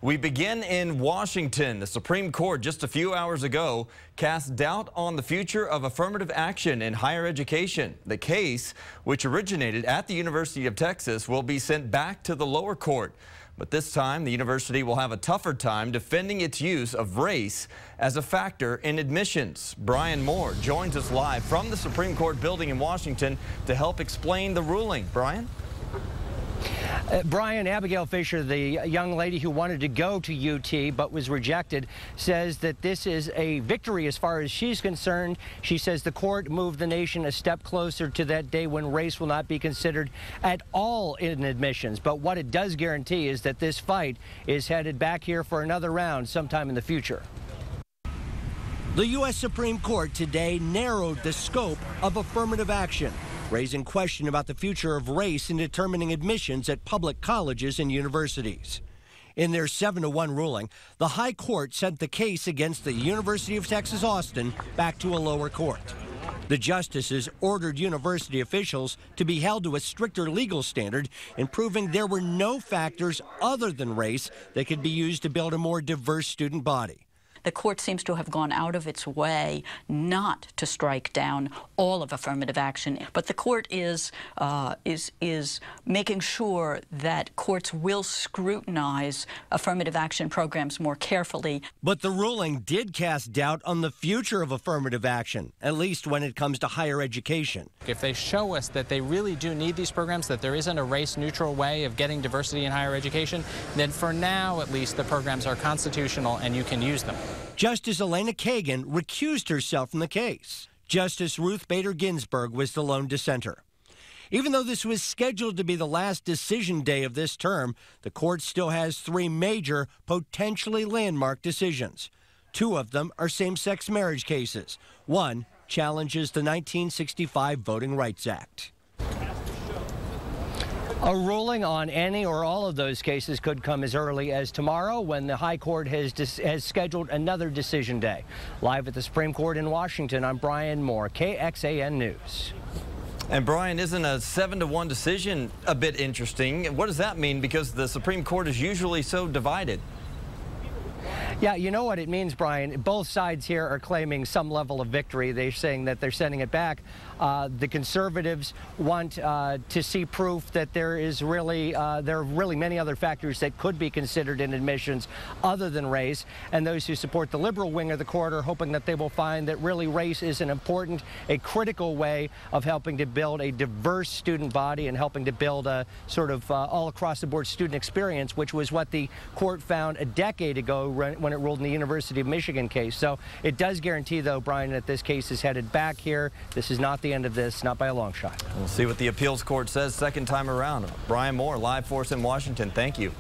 We begin in Washington. The Supreme Court just a few hours ago cast doubt on the future of affirmative action in higher education. The case, which originated at the University of Texas, will be sent back to the lower court. But this time, the university will have a tougher time defending its use of race as a factor in admissions. Brian Moore joins us live from the Supreme Court building in Washington to help explain the ruling. Brian? Brian, Abigail Fisher, the young lady who wanted to go to UT but was rejected, says that this is a victory as far as she's concerned. She says the court moved the nation a step closer to that day when race will not be considered at all in admissions. But what it does guarantee is that this fight is headed back here for another round sometime in the future. The U.S. Supreme Court today narrowed the scope of affirmative action, raising question about the future of race in determining admissions at public colleges and universities. In their 7-1 ruling, the High Court sent the case against the University of Texas Austin back to a lower court. The justices ordered university officials to be held to a stricter legal standard in proving there were no factors other than race that could be used to build a more diverse student body. The court seems to have gone out of its way not to strike down all of affirmative action, but the court is making sure that courts will scrutinize affirmative action programs more carefully. But the ruling did cast doubt on the future of affirmative action, at least when it comes to higher education. If they show us that they really do need these programs, that there isn't a race-neutral way of getting diversity in higher education, then for now, at least, the programs are constitutional and you can use them. Justice Elena Kagan recused herself from the case. Justice Ruth Bader Ginsburg was the lone dissenter. Even though this was scheduled to be the last decision day of this term, the court still has 3 major, potentially landmark decisions. 2 of them are same-sex marriage cases. One challenges the 1965 Voting Rights Act. A ruling on any or all of those cases could come as early as tomorrow when the High Court has scheduled another decision day. Live at the Supreme Court in Washington, I'm Brian Moore, KXAN News. And Brian, isn't a 7-1 decision a bit interesting? What does that mean? Because the Supreme Court is usually so divided. Yeah, you know what it means, Brian. Both sides here are claiming some level of victory. They're saying that they're sending it back. The conservatives want to see proof that there are really many other factors that could be considered in admissions other than race. And those who support the liberal wing of the court are hoping that they will find that really race is an important, a critical way of helping to build a diverse student body and helping to build a sort of all across the board student experience, which was what the court found a decade ago when it ruled in the University of Michigan case. So it does guarantee, though, Brian, that this case is headed back here. This is not the end of this, not by a long shot. We'll see what the appeals court says second time around. Brian Moore, live for us in Washington. Thank you.